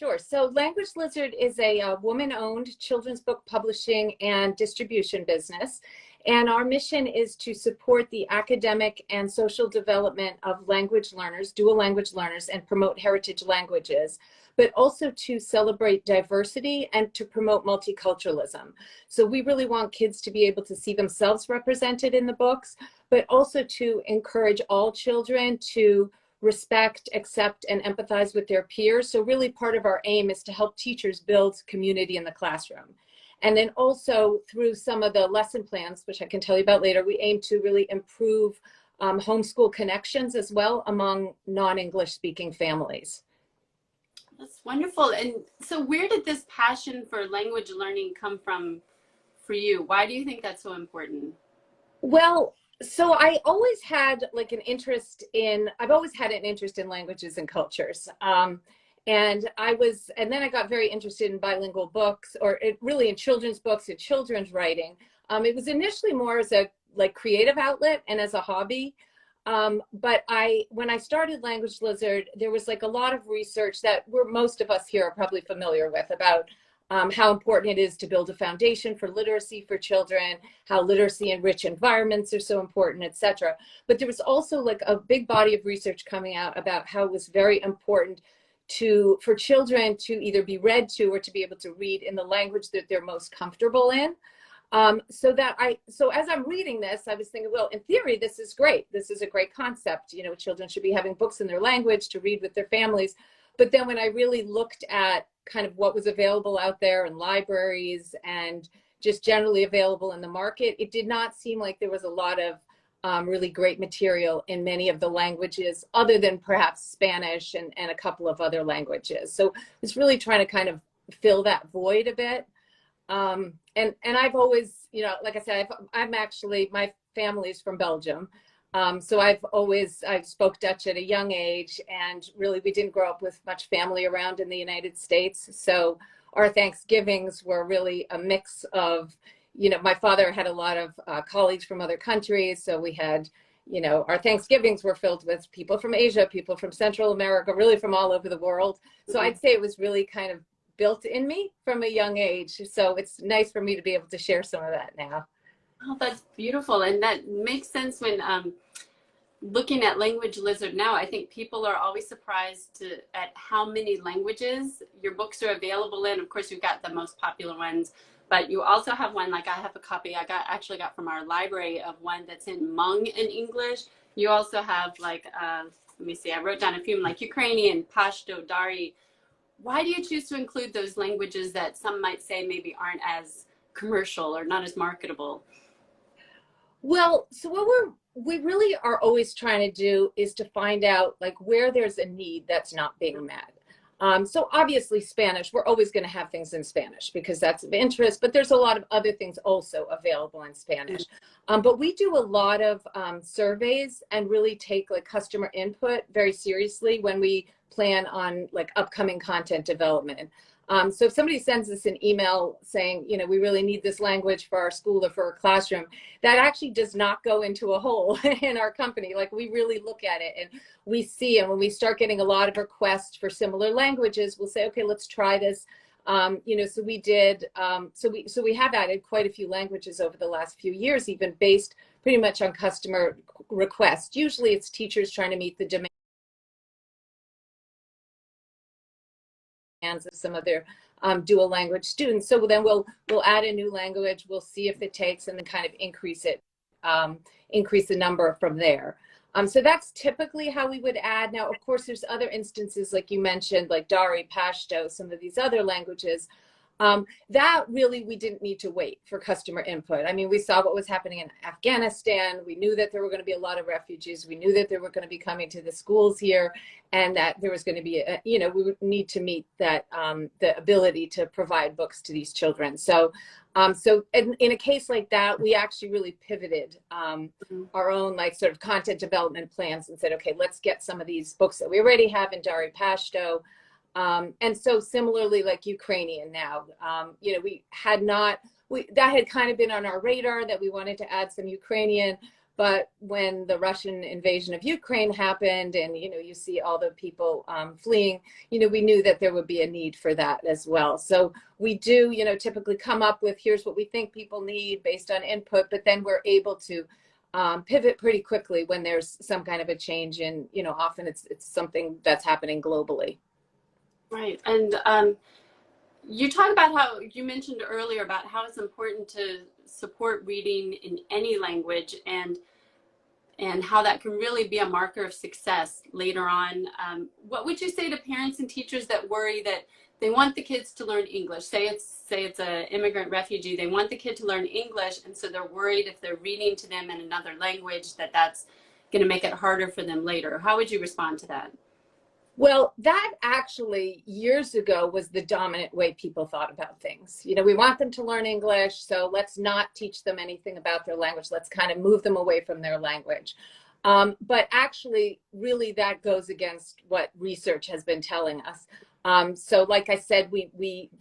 Sure. So Language Lizard is a woman-owned children's book publishing and distribution business. And our mission is to support the academic and social development of language learners, dual language learners, and promote heritage languages, but also to celebrate diversity and to promote multiculturalism. So we really want kids to be able to see themselves represented in the books, but also to encourage all children to respect, accept, and empathize with their peers. So really part of our aim is to help teachers build community in the classroom. And then also through some of the lesson plans, which I can tell you about later, we aim to really improve homeschool connections as well among non-English speaking families. That's wonderful. And so where did this passion for language learning come from for you? Why do you think that's so important? Well, so I always had like an interest in, I've always had an interest in languages and cultures. And then I got very interested in bilingual books, or really in children's books and children's writing. It was initially more as a like creative outlet and as a hobby. But when I started Language Lizard, there was like a lot of research that most of us here are probably familiar with about how important it is to build a foundation for literacy for children, how literacy in rich environments are so important, etc. But there was also like a big body of research coming out about how it was very important for children to either be read to or to be able to read in the language that they're most comfortable in. So as I'm reading this, I was thinking, well, in theory, this is great. This is a great concept. You know, children should be having books in their language to read with their families. But then when I really looked at kind of what was available out there in libraries and just generally available in the market, it did not seem like there was a lot of really great material in many of the languages other than perhaps Spanish and a couple of other languages. So it's really trying to kind of fill that void a bit. And I've always, you know, like I said, I'm actually, my family's from Belgium. So I spoke Dutch at a young age, and really we didn't grow up with much family around in the United States. So our Thanksgivings were really a mix of, you know, my father had a lot of colleagues from other countries. So we had, you know, our Thanksgivings were filled with people from Asia, people from Central America, really from all over the world. So I'd say it was really kind of built in me from a young age. So it's nice for me to be able to share some of that now. Oh, that's beautiful. And that makes sense when looking at Language Lizard now. I think people are always surprised at how many languages your books are available in. Of course, you've got the most popular ones, but you also have one, like I have a copy I actually got from our library of one that's in Hmong in English. You also have like, let me see, I wrote down a few like Ukrainian, Pashto, Dari. Why do you choose to include those languages that some might say maybe aren't as commercial or not as marketable? Well, so what we really are always trying to do is to find out like where there's a need that's not being met. So obviously Spanish, we're always going to have things in Spanish because that's of interest, but there's a lot of other things also available in Spanish. But we do a lot of surveys and really take like customer input very seriously when we plan on like upcoming content development. So if somebody sends us an email saying, you know, we really need this language for our school or for our classroom, that actually does not go into a hole in our company. Like we really look at it and we see, and when we start getting a lot of requests for similar languages, we'll say, okay, let's try this. You know, so we did, so we have added quite a few languages over the last few years, even based pretty much on customer requests. Usually it's teachers trying to meet the demand of some of their dual language students. So then we'll add a new language, we'll see if it takes, and then kind of increase the number from there. So that's typically how we would add. Now, of course, there's other instances like you mentioned, like Dari, Pashto, some of these other languages. That really, we didn't need to wait for customer input. I mean, we saw what was happening in Afghanistan. We knew that there were going to be a lot of refugees. We knew that they were going to be coming to the schools here, and that there was going to be, you know, we would need to meet that, the ability to provide books to these children. So, in a case like that, we actually really pivoted our own like sort of content development plans and said, okay, let's get some of these books that we already have in Dari, Pashto. And so similarly, like Ukrainian now, you know, that had kind of been on our radar that we wanted to add some Ukrainian, But when the Russian invasion of Ukraine happened and, you see all the people fleeing, we knew that there would be a need for that as well. So we do, typically come up with, here's what we think people need based on input, but then we're able to pivot pretty quickly when there's some kind of a change in, often it's something that's happening globally. Right. And you talk about how you mentioned earlier about how it's important to support reading in any language and how that can really be a marker of success later on. What would you say to parents and teachers that worry that they want the kids to learn English? Say it's an immigrant refugee. They want the kid to learn English, and so they're worried if they're reading to them in another language that's going to make it harder for them later. How would you respond to that? Well, that actually years ago was the dominant way people thought about things. We want them to learn English, so let's not teach them anything about their language. Let's kind of move them away from their language. But actually, really, that goes against what research has been telling us. So like I said,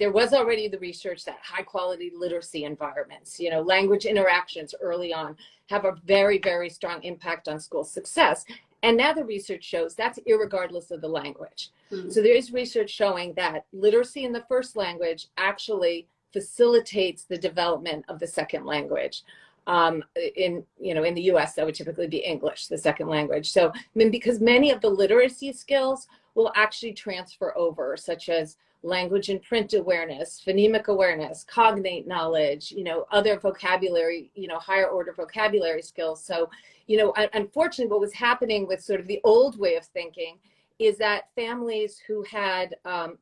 there was already the research that high quality literacy environments, language interactions early on have a very, very strong impact on school success. And now the research shows that's irregardless of the language. Mm-hmm. So there is research showing that literacy in the first language actually facilitates the development of the second language. In the US, that would typically be English, the second language. So, because many of the literacy skills will actually transfer over, such as language and print awareness, phonemic awareness, cognate knowledge, other vocabulary, higher order vocabulary skills. So, unfortunately, what was happening with sort of the old way of thinking is that families who had,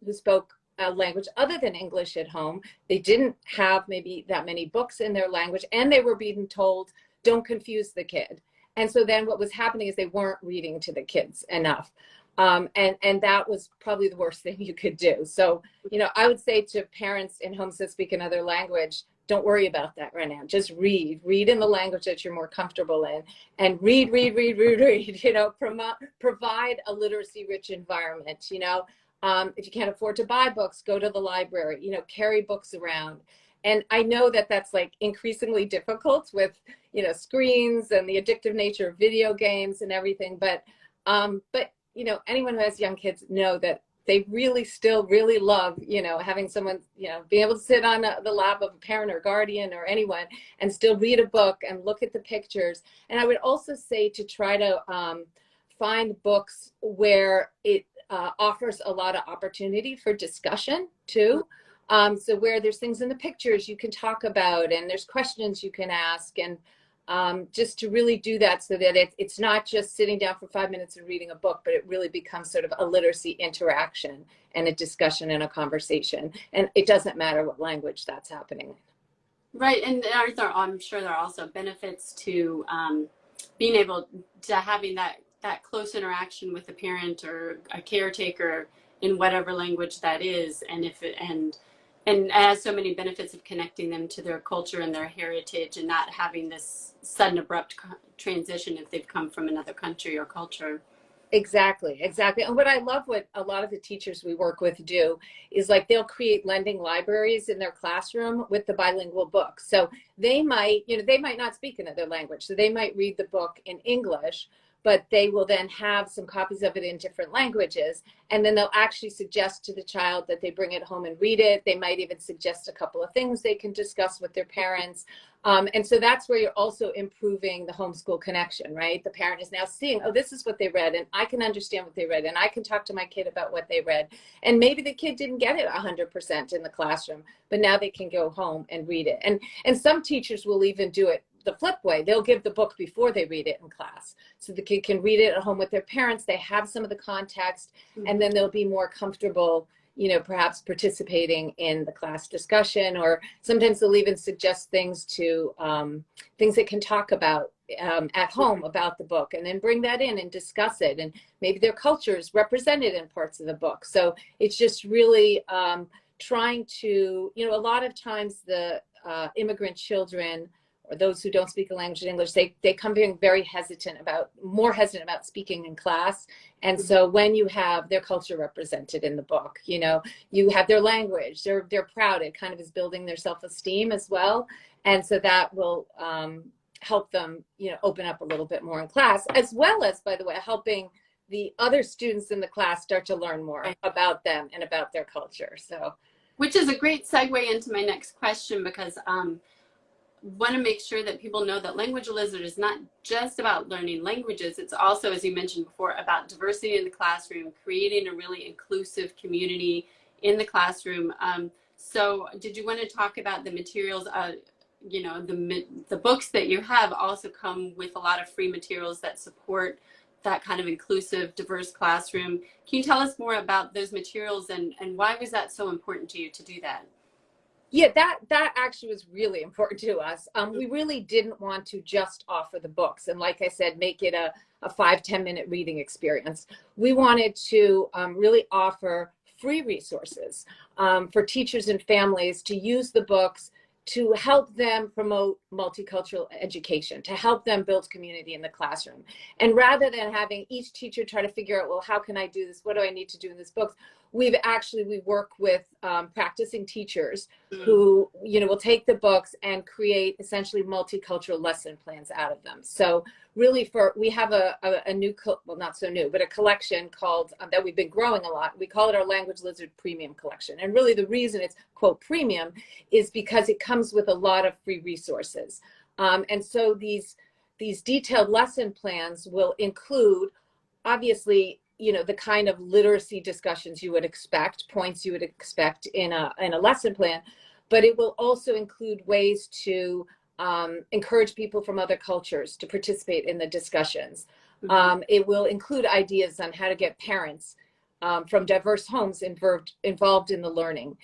who spoke a language other than English at home, they didn't have maybe that many books in their language, and they were being told, don't confuse the kid. And so then what was happening is they weren't reading to the kids enough. And that was probably the worst thing you could do. So, I would say to parents in homes that speak another language, don't worry about that right now. Just read in the language that you're more comfortable in, and read, provide a literacy rich environment. If you can't afford to buy books, go to the library, carry books around. And I know that that's like increasingly difficult with, screens and the addictive nature of video games and everything. But anyone who has young kids know that they really still really love, having someone, being able to sit on the lap of a parent or guardian or anyone and still read a book and look at the pictures. And I would also say to try to find books where it offers a lot of opportunity for discussion too. So where there's things in the pictures you can talk about and there's questions you can ask, and just to really do that so that it's not just sitting down for 5 minutes and reading a book, but it really becomes sort of a literacy interaction and a discussion and a conversation. And it doesn't matter what language that's happening. Right. And I'm sure there are also benefits to being able to having that close interaction with a parent or a caretaker in whatever language that is. And and it has so many benefits of connecting them to their culture and their heritage and not having this sudden abrupt transition if they've come from another country or culture. Exactly. And what I love, what a lot of the teachers we work with do is like they'll create lending libraries in their classroom with the bilingual books. So they might not speak another language. So they might read the book in English, but they will then have some copies of it in different languages. And then they'll actually suggest to the child that they bring it home and read it. They might even suggest a couple of things they can discuss with their parents. And so that's where you're also improving the homeschool connection, right? The parent is now seeing, oh, this is what they read, and I can understand what they read, and I can talk to my kid about what they read. And maybe the kid didn't get it 100% in the classroom, but now they can go home and read it. And some teachers will even do it the flip way. They'll give the book before they read it in class. So the kid can read it at home with their parents. They have some of the context, and then they'll be more comfortable, perhaps participating in the class discussion, or sometimes they'll even suggest things to things they can talk about at home about the book, and then bring that in and discuss it. And maybe their culture is represented in parts of the book. So it's just really trying to, a lot of times the immigrant children or those who don't speak a language in English, they come being very more hesitant about speaking in class. And so when you have their culture represented in the book, you have their language, they're proud. It kind of is building their self-esteem as well. And so that will help them, open up a little bit more in class, as well as, by the way, helping the other students in the class start to learn more about them and about their culture. So, which is a great segue into my next question, because want to make sure that people know that Language Lizard is not just about learning languages. It's also, as you mentioned before, about diversity in the classroom, creating a really inclusive community in the classroom. So did you want to talk about the materials? The books that you have also come with a lot of free materials that support that kind of inclusive, diverse classroom. Can you tell us more about those materials, and why was that so important to you to do that? Yeah, that actually was really important to us. We really didn't want to just offer the books and, like I said, make it a 5-10 minute reading experience. We wanted to really offer free resources for teachers and families to use the books to help them promote multicultural education, to help them build community in the classroom. And rather than having each teacher try to figure out, well, how can I do this? What do I need to do in this book? We work with practicing teachers who, will take the books and create essentially multicultural lesson plans out of them. So really we have a new, well, not so new, but a collection called, that we've been growing a lot. We call it our Language Lizard Premium Collection. And really the reason it's, quote, premium is because it comes with a lot of free resources. And so these detailed lesson plans will include, obviously, the kind of literacy discussions you would expect, points you would expect in a lesson plan, but it will also include ways to encourage people from other cultures to participate in the discussions. It will include ideas on how to get parents from diverse homes involved in the learning.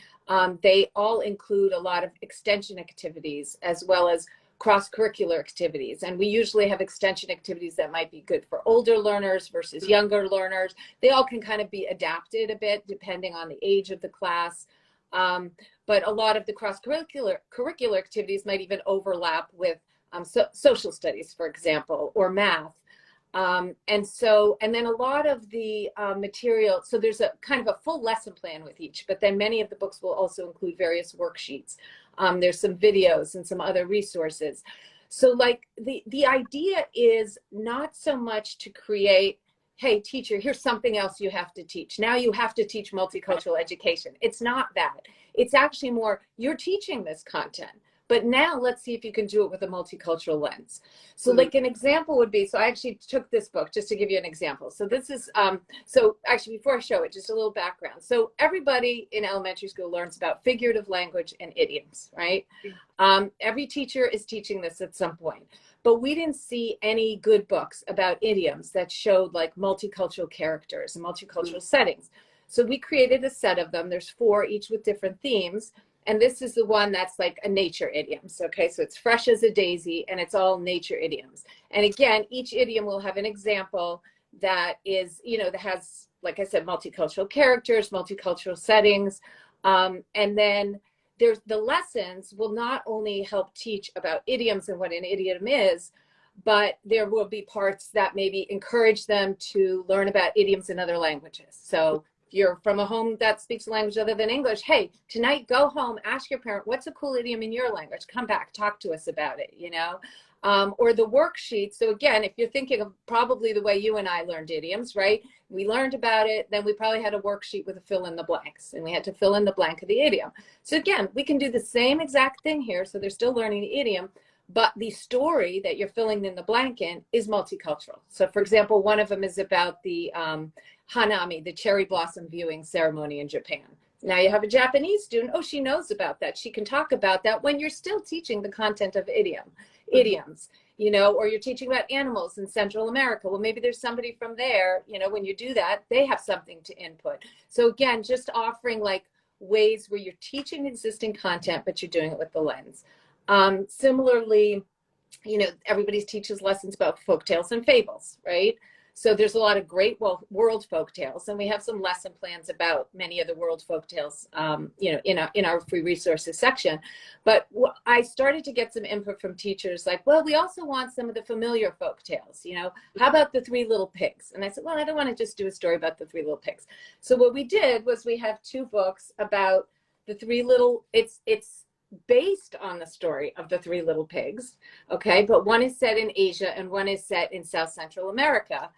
They all include a lot of extension activities as well as cross-curricular activities. And we usually have extension activities that might be good for older learners versus younger learners. They all can kind of be adapted a bit depending on the age of the class. But a lot of the cross-curricular activities might even overlap with social studies, for example, or math. And then a lot of the material, so there's a kind of a full lesson plan with each, but then many of the books will also include various worksheets. There's some videos and some other resources. So like the idea is not so much to create, hey, teacher, here's something else you have to teach. Now you have to teach multicultural education. It's not that. It's actually more, you're teaching this content, but now let's see if you can do it with a multicultural lens. So like an example would be, so I actually took this book just to give you an example. So this is, so actually before I show it, just a little background. So everybody in elementary school learns about figurative language and idioms, right? Every teacher is teaching this at some point, but we didn't see any good books about idioms that showed like multicultural characters and multicultural settings. So we created a set of them. There's 4, each with different themes. And this is the one that's like a nature idioms. Okay, so it's fresh as a daisy and it's all nature idioms. And again, each idiom will have an example that is, that has, like I said, multicultural characters, multicultural settings. And then there's the lessons will not only help teach about idioms and what an idiom is, but there will be parts that maybe encourage them to learn about idioms in other languages. So you're from a home that speaks a language other than English, hey, tonight go home, ask your parent, what's a cool idiom in your language? Come back, talk to us about it, or the worksheet. So again, if you're thinking of probably the way you and I learned idioms, right? We learned about it, then we probably had a worksheet with a fill in the blanks, and we had to fill in the blank of the idiom. So again, we can do the same exact thing here. So they're still learning the idiom, but the story that you're filling in the blank in is multicultural. So for example, one of them is about the Hanami, the cherry blossom viewing ceremony in Japan. Now you have a Japanese student, oh, she knows about that. She can talk about that when you're still teaching the content of idioms, or you're teaching about animals in Central America. Well, maybe there's somebody from there, when you do that, they have something to input. So again, just offering like ways where you're teaching existing content, but you're doing it with the lens. Similarly, everybody teaches lessons about folktales and fables, right? So there's a lot of great world folktales, and we have some lesson plans about many of the world folktales, in our free resources section. But I started to get some input from teachers like, well, we also want some of the familiar folktales, how about the 3 Little Pigs? And I said, well, I don't want to just do a story about the 3 Little Pigs. So what we did was we have 2 books about the 3 little, it's based on the story of the Three Little Pigs, okay? But one is set in Asia and one is set in South Central America.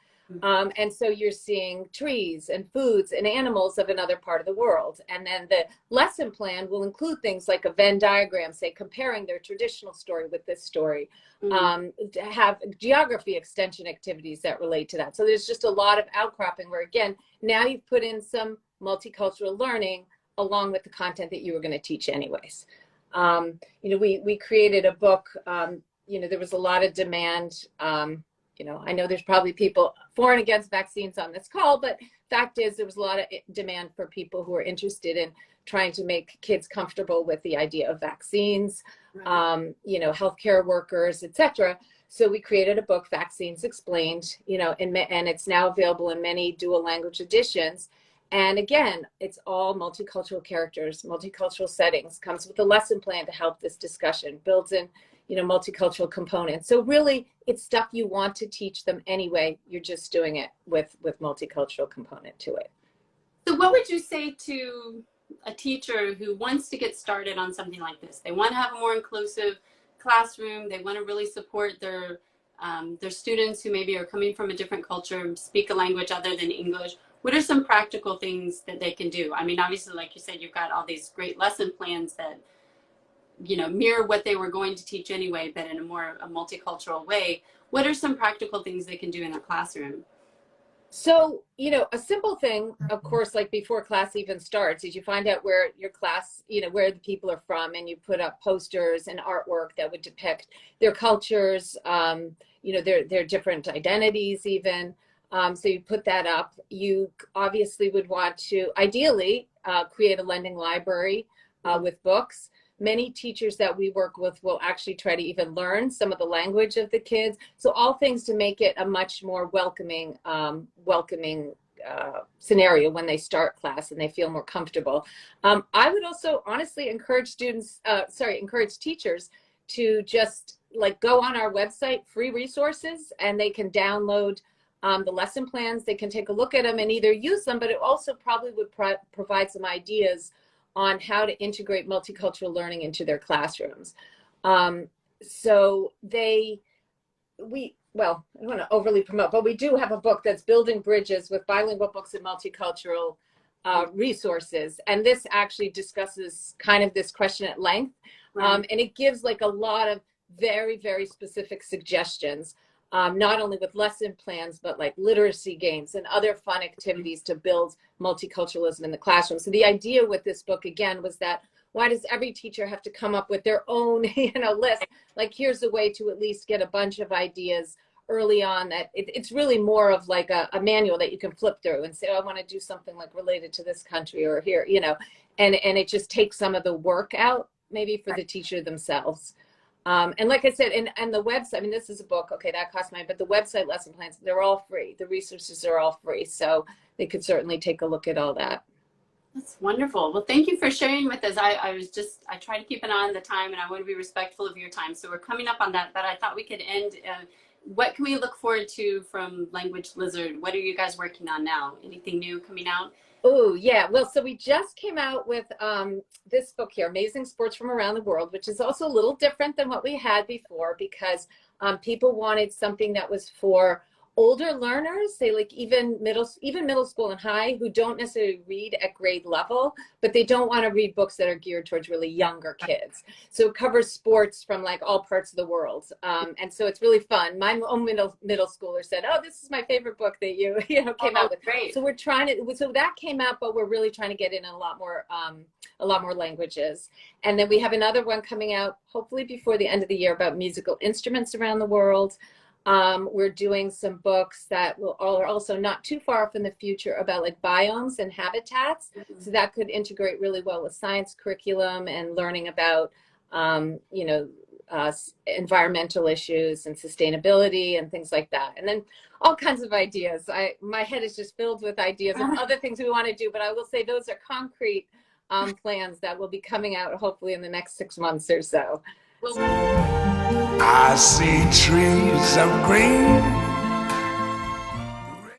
And so you're seeing trees and foods and animals of another part of the world. And then the lesson plan will include things like a Venn diagram, say, comparing their traditional story with this story, to have geography extension activities that relate to that. So there's just a lot of outcropping where, again, now you've put in some multicultural learning along with the content that you were going to teach anyways. We created a book, there was a lot of demand. I know there's probably people for and against vaccines on this call, but fact is there was a lot of demand for people who are interested in trying to make kids comfortable with the idea of vaccines, right. Healthcare workers, etc. So we created a book, Vaccines Explained, and it's now available in many dual language editions. And again, it's all multicultural characters, multicultural settings, comes with a lesson plan to help this discussion, builds in multicultural components. So really, it's stuff you want to teach them anyway. You're just doing it with multicultural component to it. So what would you say to a teacher who wants to get started on something like this? They want to have a more inclusive classroom. They want to really support their students who maybe are coming from a different culture, speak a language other than English. What are some practical things that they can do? I mean, obviously, like you said, you've got all these great lesson plans that mirror what they were going to teach anyway, but in a multicultural way. What are some practical things they can do in their classroom? So, a simple thing, of course, like before class even starts, is you find out where your class, where the people are from, and you put up posters and artwork that would depict their cultures, their different identities even. So you put that up. You obviously would want to, ideally, create a lending library with books. Many teachers that we work with will actually try to even learn some of the language of the kids. So all things to make it a much more welcoming scenario when they start class and they feel more comfortable. I would also honestly encourage teachers to just go on our website, free resources, and they can download the lesson plans. They can take a look at them and either use them, but it also probably would provide some ideas on how to integrate multicultural learning into their classrooms. So I don't want to overly promote, but we do have a book that's Building Bridges with Bilingual Books and Multicultural Resources. And this actually discusses kind of this question at length. Right. And it gives a lot of very, very specific suggestions, not only with lesson plans, but literacy games and other fun activities to build multiculturalism in the classroom. So the idea with this book, again, was that why does every teacher have to come up with their own, list? Here's a way to at least get a bunch of ideas early on that it's really more of a manual that you can flip through and say, oh, I want to do something related to this country or here, and it just takes some of the work out maybe for the teacher themselves. And like I said, and the website, this is a book, okay, that costs money, but the website lesson plans, they're all free. The resources are all free. So they could certainly take a look at all that. That's wonderful. Well, thank you for sharing with us. I try to keep an eye on the time and I want to be respectful of your time. So we're coming up on that, but I thought we could end. What can we look forward to from Language Lizard? What are you guys working on now? Anything new coming out? Oh, yeah. Well, so we just came out with this book here, Amazing Sports from Around the World, which is also a little different than what we had before because people wanted something that was for older learners, say even middle school and high, who don't necessarily read at grade level, but they don't want to read books that are geared towards really younger kids. So it covers sports from all parts of the world. And so it's really fun. My own middle schooler said, oh, this is my favorite book that you came out with. Great. So so that came out, but we're really trying to get in a lot more languages. And then we have another one coming out hopefully before the end of the year about musical instruments around the world. We're doing some books that are also not too far off in the future about biomes and habitats. Mm-hmm. So that could integrate really well with science curriculum and learning about, environmental issues and sustainability and things like that. And then all kinds of ideas. My head is just filled with ideas of other things we want to do, but I will say those are concrete plans that will be coming out hopefully in the next 6 months or so. I see trees of green